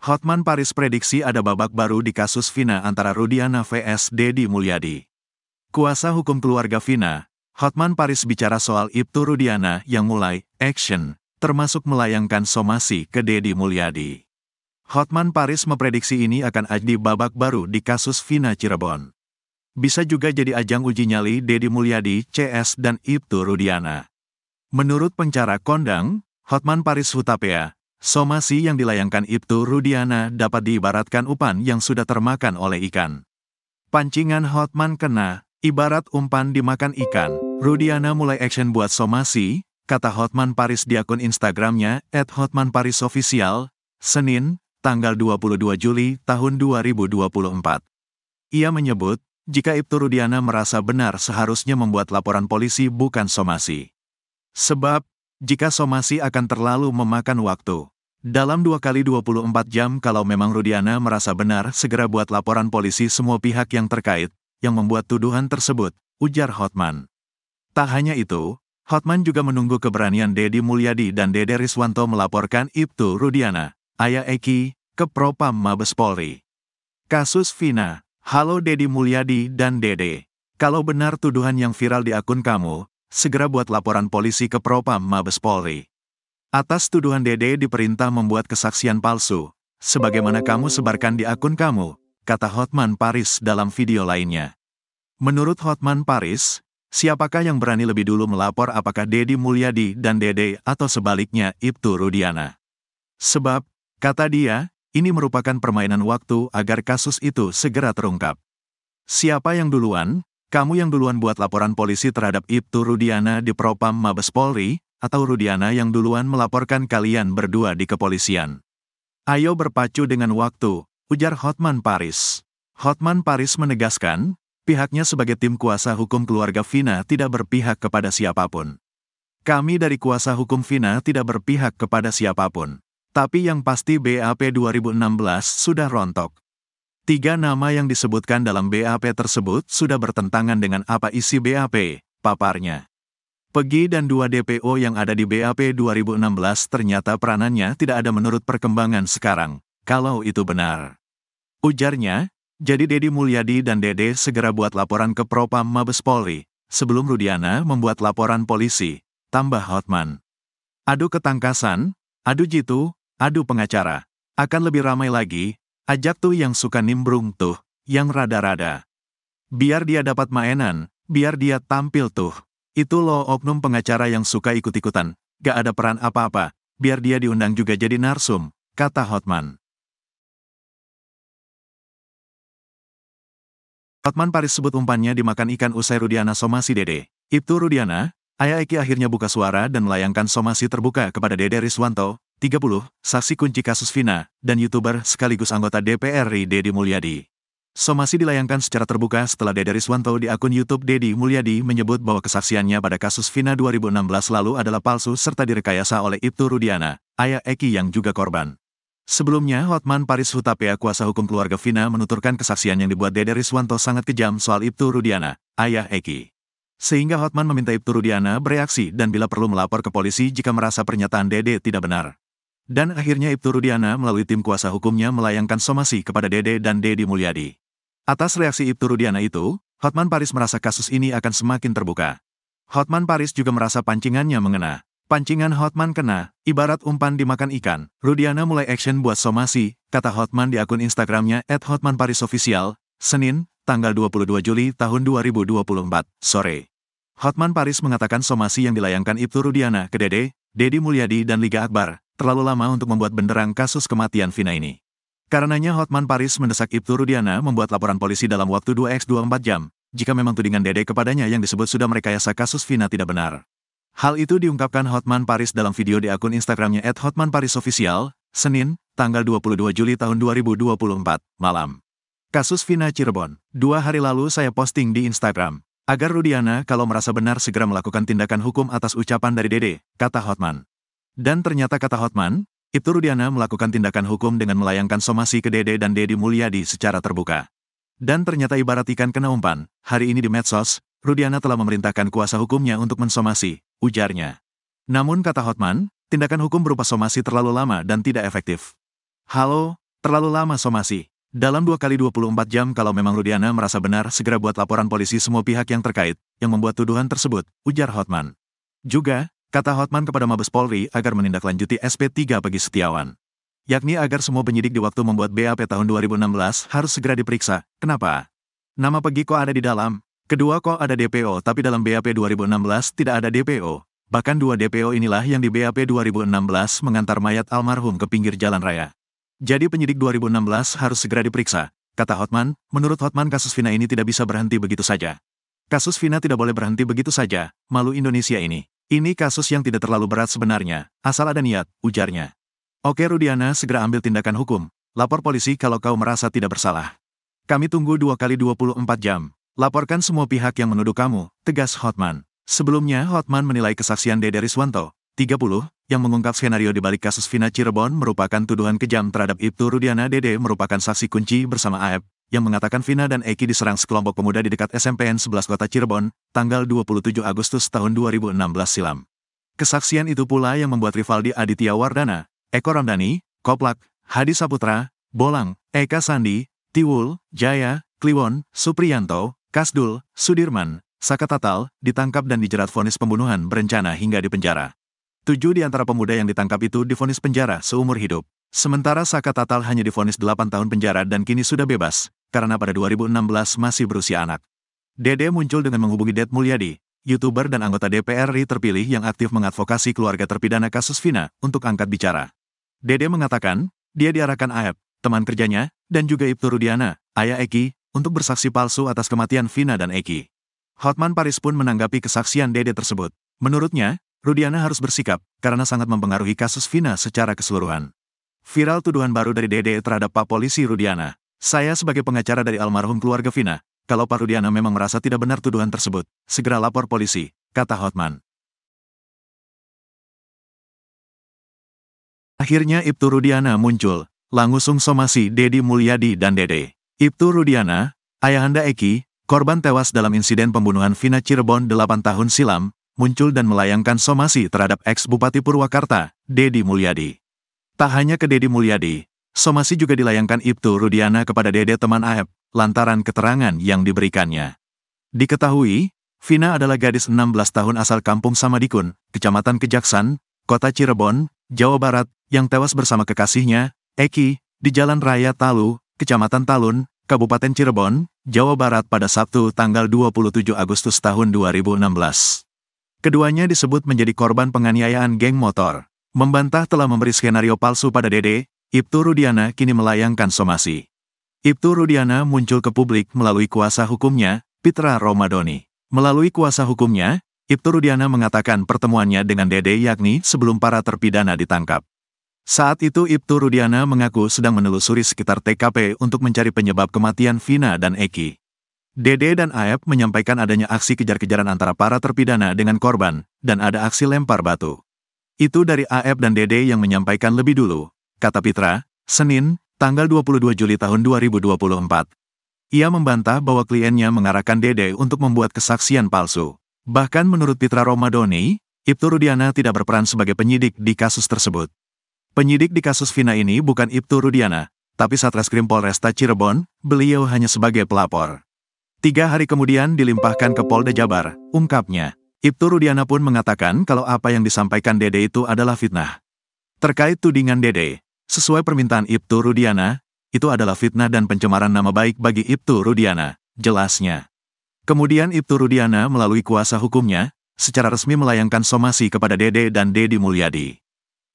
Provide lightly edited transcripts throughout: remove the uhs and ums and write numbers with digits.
Hotman Paris prediksi ada babak baru di kasus Vina antara Rudiana vs Deddy Mulyadi. Kuasa hukum keluarga Vina, Hotman Paris bicara soal Ibtu Rudiana yang mulai action, termasuk melayangkan somasi ke Deddy Mulyadi. Hotman Paris memprediksi ini akan ada babak baru di kasus Vina Cirebon. Bisa juga jadi ajang uji nyali Deddy Mulyadi, CS dan Ibtu Rudiana. Menurut pencara kondang, Hotman Paris Hutapea, somasi yang dilayangkan Ibtu Rudiana dapat diibaratkan umpan yang sudah termakan oleh ikan. Pancingan Hotman kena, ibarat umpan dimakan ikan. Rudiana mulai action buat somasi, kata Hotman Paris di akun Instagramnya @hotmanparisofficial, Senin, tanggal 22 Juli tahun 2024. Ia menyebut, jika Ibtu Rudiana merasa benar seharusnya membuat laporan polisi bukan somasi. Sebab, jika somasi akan terlalu memakan waktu. Dalam 2 kali 24 jam kalau memang Rudiana merasa benar segera buat laporan polisi semua pihak yang terkait, yang membuat tuduhan tersebut, ujar Hotman. Tak hanya itu, Hotman juga menunggu keberanian Deddy Mulyadi dan Dede Riswanto melaporkan Ibtu Rudiana, Ayah Eki, ke Propam Mabes Polri. Kasus Vina. Halo Deddy Mulyadi dan Dede. Kalau benar tuduhan yang viral di akun kamu, segera buat laporan polisi ke Propam Mabes Polri. Atas tuduhan Dede diperintah membuat kesaksian palsu, sebagaimana kamu sebarkan di akun kamu, kata Hotman Paris dalam video lainnya. Menurut Hotman Paris, siapakah yang berani lebih dulu melapor apakah Deddy Mulyadi dan Dede atau sebaliknya Ibtu Rudiana? Sebab, kata dia, ini merupakan permainan waktu agar kasus itu segera terungkap. Siapa yang duluan? Kamu yang duluan buat laporan polisi terhadap Ibtu Rudiana di Propam Mabes Polri, atau Rudiana yang duluan melaporkan kalian berdua di kepolisian? Ayo berpacu dengan waktu, ujar Hotman Paris. Hotman Paris menegaskan, pihaknya sebagai tim kuasa hukum keluarga Vina tidak berpihak kepada siapapun. Kami dari kuasa hukum Vina tidak berpihak kepada siapapun. Tapi yang pasti BAP 2016 sudah rontok. 3 nama yang disebutkan dalam BAP tersebut sudah bertentangan dengan apa isi BAP, paparnya. Pegi dan 2 DPO yang ada di BAP 2016 ternyata peranannya tidak ada menurut perkembangan sekarang, kalau itu benar. Ujarnya, jadi Deddy Mulyadi dan Dede segera buat laporan ke Propam Mabes Polri, sebelum Rudiana membuat laporan polisi, tambah Hotman. Adu ketangkasan, adu jitu, adu pengacara. Akan lebih ramai lagi, ajak tuh yang suka nimbrung tuh, yang rada-rada. Biar dia dapat mainan, biar dia tampil tuh. Itu loh oknum pengacara yang suka ikut-ikutan, gak ada peran apa-apa, biar dia diundang juga jadi narsum, kata Hotman. Hotman Paris sebut umpannya dimakan ikan usai Rudiana somasi Dede. Ibtu Rudiana, Ayah Eki akhirnya buka suara dan melayangkan somasi terbuka kepada Dede Riswanto, 30, saksi kunci kasus Vina, dan YouTuber sekaligus anggota DPR RI Deddy Mulyadi. Somasi dilayangkan secara terbuka setelah Dede Riswanto di akun YouTube Deddy Mulyadi menyebut bahwa kesaksiannya pada kasus Vina 2016 lalu adalah palsu serta direkayasa oleh Ibtu Rudiana, Ayah Eki yang juga korban. Sebelumnya, Hotman Paris Hutapea kuasa hukum keluarga Vina menuturkan kesaksian yang dibuat Dede Riswanto sangat kejam soal Ibtu Rudiana, Ayah Eki. Sehingga Hotman meminta Ibtu Rudiana bereaksi dan bila perlu melapor ke polisi jika merasa pernyataan Dede tidak benar. Dan akhirnya Ibtu Rudiana melalui tim kuasa hukumnya melayangkan somasi kepada Dede dan Deddy Mulyadi. Atas reaksi Ibtu Rudiana itu, Hotman Paris merasa kasus ini akan semakin terbuka. Hotman Paris juga merasa pancingannya mengena. Pancingan Hotman kena, ibarat umpan dimakan ikan. Rudiana mulai action buat somasi, kata Hotman di akun Instagramnya @hotmanparisofficial, Senin, tanggal 22 Juli tahun 2024, sore. Hotman Paris mengatakan somasi yang dilayangkan Ibtu Rudiana ke Dede, Deddy Mulyadi dan Liga Akbar, terlalu lama untuk membuat benderang kasus kematian Vina ini. Karenanya Hotman Paris mendesak Ibtu Rudiana membuat laporan polisi dalam waktu 2x24 jam, jika memang tudingan Dede kepadanya yang disebut sudah merekayasa kasus Vina tidak benar. Hal itu diungkapkan Hotman Paris dalam video di akun Instagramnya @hotmanparisofficial, Senin, tanggal 22 Juli tahun 2024, malam. Kasus Vina Cirebon. 2 hari lalu saya posting di Instagram, agar Rudiana kalau merasa benar segera melakukan tindakan hukum atas ucapan dari Dede, kata Hotman. Dan ternyata kata Hotman, Ibtu Rudiana melakukan tindakan hukum dengan melayangkan somasi ke Dede dan Deddy Mulyadi secara terbuka. Dan ternyata ibarat ikan kena umpan, hari ini di medsos, Rudiana telah memerintahkan kuasa hukumnya untuk mensomasi, ujarnya. Namun kata Hotman, tindakan hukum berupa somasi terlalu lama dan tidak efektif. Halo, Terlalu lama somasi. Dalam 2 kali 24 jam kalau memang Rudiana merasa benar segera buat laporan polisi semua pihak yang terkait, yang membuat tuduhan tersebut, ujar Hotman. Juga, kata Hotman kepada Mabes Polri agar menindaklanjuti SP3 Pegi Setiawan. Yakni agar semua penyidik di waktu membuat BAP tahun 2016 harus segera diperiksa. Kenapa? Nama Pegi kok ada di dalam? Kedua kok ada DPO tapi dalam BAP 2016 tidak ada DPO. Bahkan 2 DPO inilah yang di BAP 2016 mengantar mayat almarhum ke pinggir jalan raya. Jadi penyidik 2016 harus segera diperiksa, kata Hotman. Menurut Hotman kasus Vina ini tidak bisa berhenti begitu saja. Kasus Vina tidak boleh berhenti begitu saja, malu Indonesia ini. Ini kasus yang tidak terlalu berat sebenarnya, asal ada niat, ujarnya. Oke Rudiana segera ambil tindakan hukum, lapor polisi kalau kau merasa tidak bersalah. Kami tunggu 2 kali 24 jam. Laporkan semua pihak yang menuduh kamu, tegas Hotman. Sebelumnya Hotman menilai kesaksian Dede Riswanto, 30, yang mengungkap skenario di balik kasus Vina Cirebon merupakan tuduhan kejam terhadap Ibtu Rudiana. Dede merupakan saksi kunci bersama AEP, yang mengatakan Vina dan Eki diserang sekelompok pemuda di dekat SMPN 11 Kota Cirebon, tanggal 27 Agustus tahun 2016 silam. Kesaksian itu pula yang membuat Rivaldi Aditya Wardana, Eko Ramdhani, Koplak, Hadi Saputra, Bolang, Eka Sandi, Tiwul, Jaya, Kliwon, Supriyanto, Kasdul, Sudirman, Saka Tatal, ditangkap dan dijerat vonis pembunuhan berencana hingga dipenjara. 7 di antara pemuda yang ditangkap itu divonis penjara seumur hidup. Sementara Saka Tatal hanya divonis 8 tahun penjara dan kini sudah bebas, karena pada 2016 masih berusia anak. Dede muncul dengan menghubungi Det Mulyadi, YouTuber dan anggota DPR RI terpilih yang aktif mengadvokasi keluarga terpidana kasus Vina, untuk angkat bicara. Dede mengatakan, dia diarahkan AEP, teman kerjanya, dan juga Ibtu Rudiana, ayah Eki, untuk bersaksi palsu atas kematian Vina dan Eki. Hotman Paris pun menanggapi kesaksian Dede tersebut. Menurutnya, Rudiana harus bersikap, karena sangat mempengaruhi kasus Vina secara keseluruhan. Viral tuduhan baru dari Dede terhadap Pak Polisi Rudiana. Saya sebagai pengacara dari almarhum keluarga Vina, kalau Pak Rudiana memang merasa tidak benar tuduhan tersebut, segera lapor polisi, kata Hotman. Akhirnya Ibtu Rudiana muncul, langusung somasi Deddy Mulyadi dan Dede. Ibtu Rudiana, ayahanda Eki, korban tewas dalam insiden pembunuhan Vina Cirebon 8 tahun silam, muncul dan melayangkan somasi terhadap ex-Bupati Purwakarta, Deddy Mulyadi. Tak hanya ke Deddy Mulyadi, somasi juga dilayangkan Ibtu Rudiana kepada Dede teman AEP, lantaran keterangan yang diberikannya. Diketahui, Vina adalah gadis 16 tahun asal Kampung Samadikun, Kecamatan Kejaksan, Kota Cirebon, Jawa Barat, yang tewas bersama kekasihnya, Eki, di Jalan Raya Talu, Kecamatan Talun, Kabupaten Cirebon, Jawa Barat pada Sabtu tanggal 27 Agustus tahun 2016. Keduanya disebut menjadi korban penganiayaan geng motor. Membantah telah memberi skenario palsu pada Dede, Ibtu Rudiana kini melayangkan somasi. Ibtu Rudiana muncul ke publik melalui kuasa hukumnya, Pitra Romadoni. Melalui kuasa hukumnya, Ibtu Rudiana mengatakan pertemuannya dengan Dede yakni sebelum para terpidana ditangkap. Saat itu Ibtu Rudiana mengaku sedang menelusuri sekitar TKP untuk mencari penyebab kematian Vina dan Eki. Dede dan AEP menyampaikan adanya aksi kejar-kejaran antara para terpidana dengan korban, dan ada aksi lempar batu. Itu dari AEP dan Dede yang menyampaikan lebih dulu, kata Pitra, Senin, tanggal 22 Juli tahun 2024. Ia membantah bahwa kliennya mengarahkan Dede untuk membuat kesaksian palsu. Bahkan menurut Pitra Romadoni, Ibtu Rudiana tidak berperan sebagai penyidik di kasus tersebut. Penyidik di kasus Vina ini bukan Ibtu Rudiana, tapi Satreskrim Polresta Cirebon, beliau hanya sebagai pelapor. 3 hari kemudian dilimpahkan ke Polda Jabar, ungkapnya. Ibtu Rudiana pun mengatakan kalau apa yang disampaikan Dede itu adalah fitnah. Terkait tudingan Dede, sesuai permintaan Ibtu Rudiana, itu adalah fitnah dan pencemaran nama baik bagi Ibtu Rudiana, jelasnya. Kemudian Ibtu Rudiana melalui kuasa hukumnya, secara resmi melayangkan somasi kepada Dede dan Deddy Mulyadi.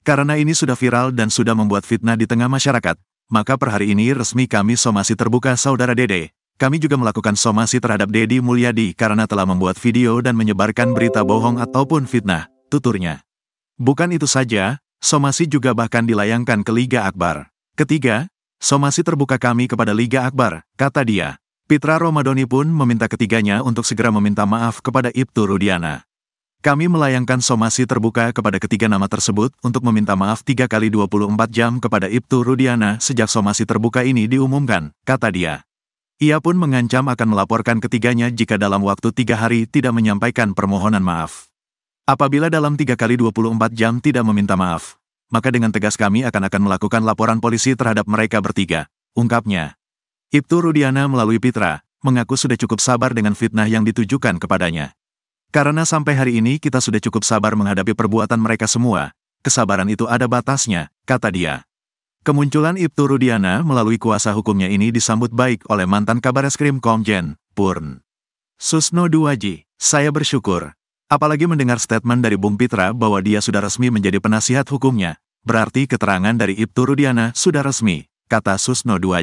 Karena ini sudah viral dan sudah membuat fitnah di tengah masyarakat, maka per hari ini resmi kami somasi terbuka saudara Dede. Kami juga melakukan somasi terhadap Deddy Mulyadi karena telah membuat video dan menyebarkan berita bohong ataupun fitnah, tuturnya. Bukan itu saja, somasi juga bahkan dilayangkan ke Liga Akbar. Ketiga, somasi terbuka kami kepada Liga Akbar, kata dia. Pitra Romadoni pun meminta ketiganya untuk segera meminta maaf kepada Ibtu Rudiana. Kami melayangkan somasi terbuka kepada ketiga nama tersebut untuk meminta maaf 3 kali 24 jam kepada Ibtu Rudiana sejak somasi terbuka ini diumumkan, kata dia. Ia pun mengancam akan melaporkan ketiganya jika dalam waktu 3 hari tidak menyampaikan permohonan maaf. Apabila dalam 3 kali 24 jam tidak meminta maaf, maka dengan tegas kami akan melakukan laporan polisi terhadap mereka bertiga, ungkapnya. Ibtu Rudiana melalui Pitra, mengaku sudah cukup sabar dengan fitnah yang ditujukan kepadanya. Karena sampai hari ini kita sudah cukup sabar menghadapi perbuatan mereka semua, kesabaran itu ada batasnya, kata dia. Kemunculan Ibtu Rudiana melalui kuasa hukumnya ini disambut baik oleh mantan Kabareskrim Komjen, Purn. Susno Duaji, saya bersyukur. Apalagi mendengar statement dari Bung Pitra bahwa dia sudah resmi menjadi penasihat hukumnya, berarti keterangan dari Ibtu Rudiana sudah resmi, kata Susno Duaji.